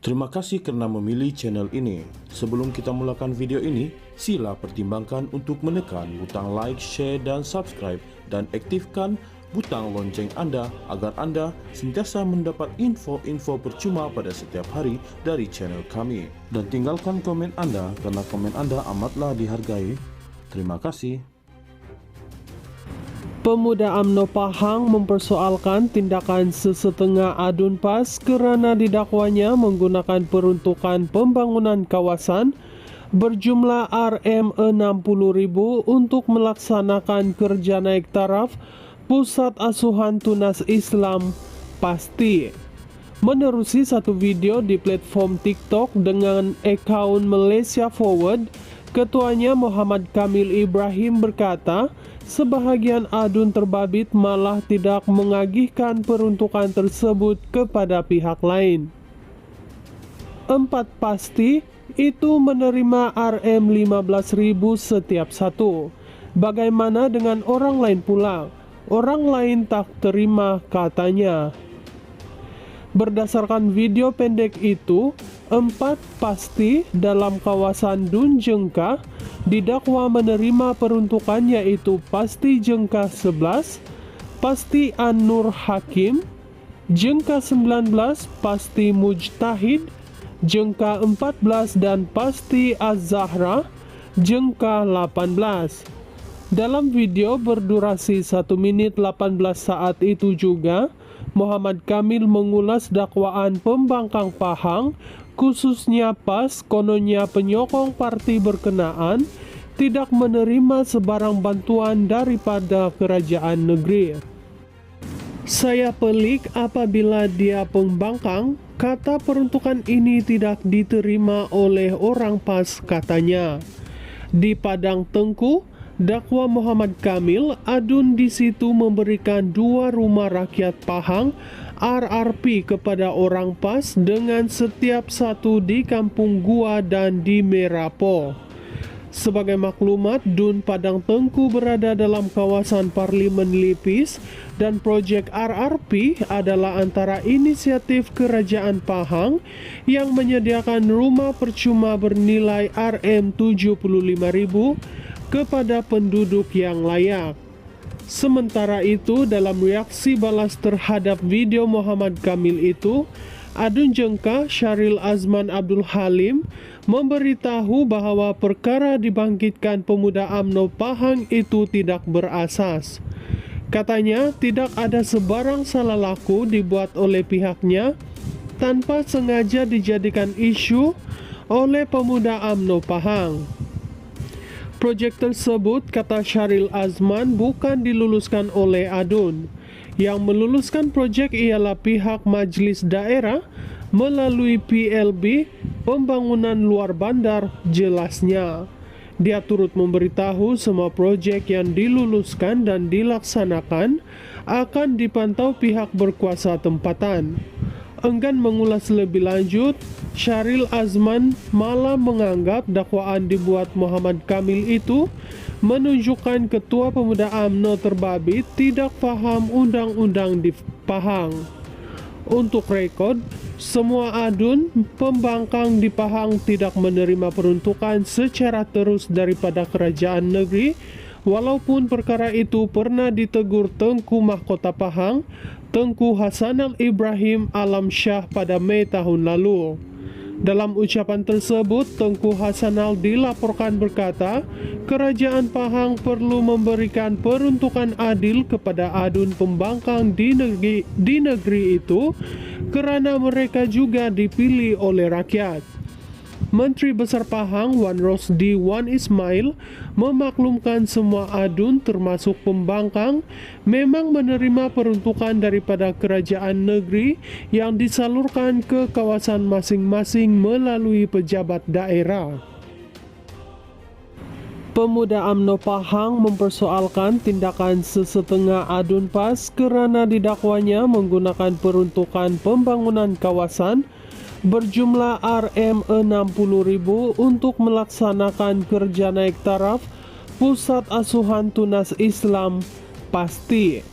Terima kasih karena memilih channel ini. Sebelum kita mulakan video ini, sila pertimbangkan untuk menekan butang like, share, dan subscribe, dan aktifkan butang lonceng Anda agar Anda sentiasa mendapat info-info percuma pada setiap hari dari channel kami. Dan tinggalkan komen Anda karena komen Anda amatlah dihargai. Terima kasih. Pemuda UMNO Pahang mempersoalkan tindakan sesetengah Adun PAS kerana didakwanya menggunakan peruntukan pembangunan kawasan berjumlah Rm60.000 untuk melaksanakan kerja naik taraf Pusat Asuhan Tunas Islam Pasti. Menerusi satu video di platform TikTok dengan akaun Malaysia Forward, ketuanya Muhammad Kamil Ibrahim berkata, sebahagian adun terbabit malah tidak mengagihkan peruntukan tersebut kepada pihak lain. 4 pasti itu menerima Rm15.000 setiap satu. Bagaimana dengan orang lain pula? Orang lain tak terima, katanya. Berdasarkan video pendek itu, 4 pasti dalam kawasan Dun Jengka didakwa menerima peruntukan yaitu Pasti Jengka 11, Pasti An-Nur Hakim, Jengka 19, Pasti Mujtahid, Jengka 14, dan Pasti Az-Zahra, Jengka 18. Dalam video berdurasi 1 menit 18 saat itu juga, Muhammad Kamil mengulas dakwaan pembangkang Pahang, khususnya PAS, kononnya penyokong parti berkenaan tidak menerima sebarang bantuan daripada kerajaan negeri. Saya pelik apabila dia pembangkang, kata peruntukan ini tidak diterima oleh orang PAS, katanya. Di Padang Tengku, dakwa Muhammad Kamil, adun di situ memberikan 2 rumah rakyat Pahang RRP kepada orang PAS dengan setiap satu di Kampung Gua dan di Merapo. Sebagai maklumat, Dun Padang Tengku berada dalam kawasan Parlimen Lipis dan projek RRP adalah antara inisiatif Kerajaan Pahang yang menyediakan rumah percuma bernilai Rm75.000 kepada penduduk yang layak. Sementara itu, dalam reaksi balas terhadap video Muhammad Kamil itu, Adun Jengka Syaril Azman Abdul Halim memberitahu bahwa perkara dibangkitkan pemuda UMNO Pahang itu tidak berasas. Katanya, tidak ada sebarang salah laku dibuat oleh pihaknya tanpa sengaja dijadikan isu oleh pemuda UMNO Pahang. Projek tersebut, kata Syaril Azman, bukan diluluskan oleh Adun. Yang meluluskan projek ialah pihak Majlis Daerah melalui PLB Pembangunan Luar Bandar, jelasnya. Dia turut memberitahu semua projek yang diluluskan dan dilaksanakan akan dipantau pihak berkuasa tempatan. Enggan mengulas lebih lanjut, Syaril Azman malah menganggap dakwaan dibuat Muhammad Kamil itu menunjukkan Ketua Pemuda UMNO terbabit tidak faham undang-undang di Pahang. Untuk rekod, semua adun pembangkang di Pahang tidak menerima peruntukan secara terus daripada kerajaan negeri, walaupun perkara itu pernah ditegur Tengku Mahkota Pahang, Tengku Hasanal Ibrahim Alam Syah pada Mei tahun lalu. Dalam ucapan tersebut, Tengku Hasanal dilaporkan berkata, kerajaan Pahang perlu memberikan peruntukan adil kepada adun pembangkang di negeri itu kerana mereka juga dipilih oleh rakyat. Menteri Besar Pahang Wan Rosdi Wan Ismail memaklumkan semua adun termasuk pembangkang memang menerima peruntukan daripada kerajaan negeri yang disalurkan ke kawasan masing-masing melalui pejabat daerah. Pemuda UMNO Pahang mempersoalkan tindakan sesetengah adun PAS kerana didakwanya menggunakan peruntukan pembangunan kawasan berjumlah Rm60.000 untuk melaksanakan kerja naik taraf Pusat Asuhan Tunas Islam Pasti.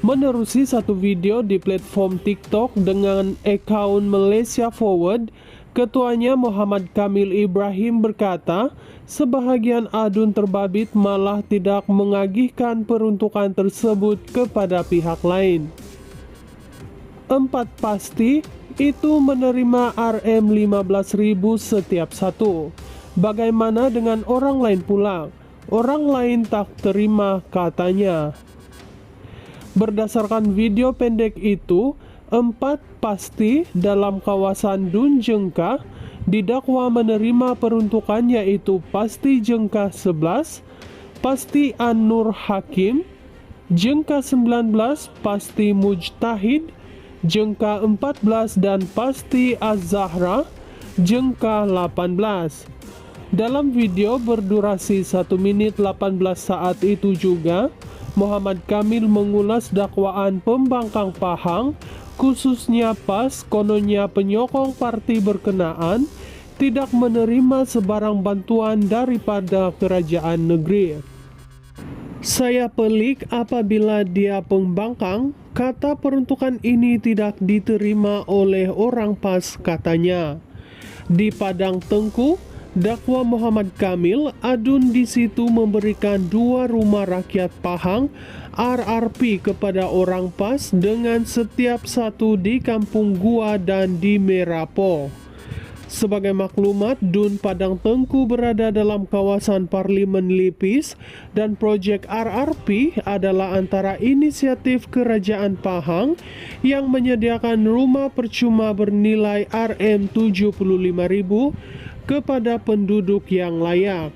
Menerusi satu video di platform TikTok dengan akun Malaysia Forward, ketuanya Muhammad Kamil Ibrahim berkata, sebahagian adun terbabit malah tidak mengagihkan peruntukan tersebut kepada pihak lain. 4 pasti itu menerima Rm15.000 setiap satu. Bagaimana dengan orang lain pula? Orang lain tak terima, katanya. Berdasarkan video pendek itu, 4 pasti dalam kawasan Dun Jengkah didakwa menerima peruntukan, yaitu pasti Jengkah 11, pasti An-Nur Hakim, Jengkah 19, pasti Mujtahid, Jengkah 14, dan pasti Az-Zahra, Jengkah 18. Dalam video berdurasi 1 menit 18 saat itu juga, Muhammad Kamil mengulas dakwaan pembangkang Pahang, khususnya PAS, kononnya penyokong parti berkenaan tidak menerima sebarang bantuan daripada kerajaan negeri. Saya pelik apabila dia pembangkang, kata peruntukan ini tidak diterima oleh orang PAS, katanya. Di Padang Tengku, dakwa Muhammad Kamil, adun di situ memberikan 2 rumah rakyat Pahang RRP kepada orang PAS dengan setiap satu di Kampung Gua dan di Merapo. Sebagai maklumat, Dun Padang Tengku berada dalam kawasan Parlimen Lipis dan proyek RRP adalah antara inisiatif Kerajaan Pahang yang menyediakan rumah percuma bernilai Rm75.000 kepada penduduk yang layak.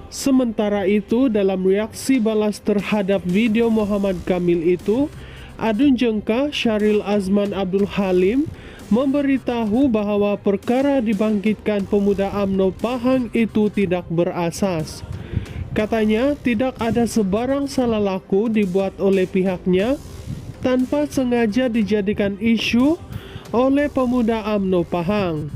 Sementara itu, dalam reaksi balas terhadap video Muhammad Kamil itu, Adun Jengkah Syaril Azman Abdul Halim memberitahu bahwa perkara dibangkitkan pemuda UMNO Pahang itu tidak berasas. Katanya, tidak ada sebarang salah laku dibuat oleh pihaknya tanpa sengaja dijadikan isu oleh pemuda UMNO Pahang.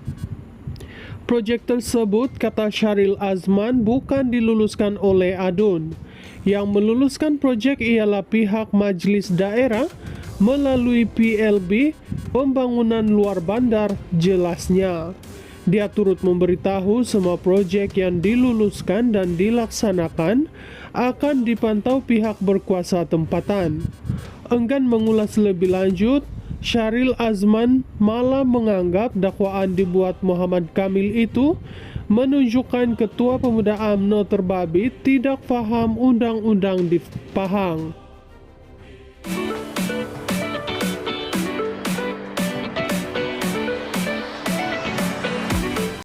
Proyek tersebut, kata Syaril Azman, bukan diluluskan oleh Adun. Yang meluluskan proyek ialah pihak Majlis Daerah melalui PLB Pembangunan Luar Bandar, jelasnya. Dia turut memberitahu semua proyek yang diluluskan dan dilaksanakan akan dipantau pihak berkuasa tempatan. Enggan mengulas lebih lanjut, Syaril Azman malah menganggap dakwaan dibuat Muhammad Kamil itu menunjukkan Ketua Pemuda UMNO terbabit tidak paham undang-undang di Pahang.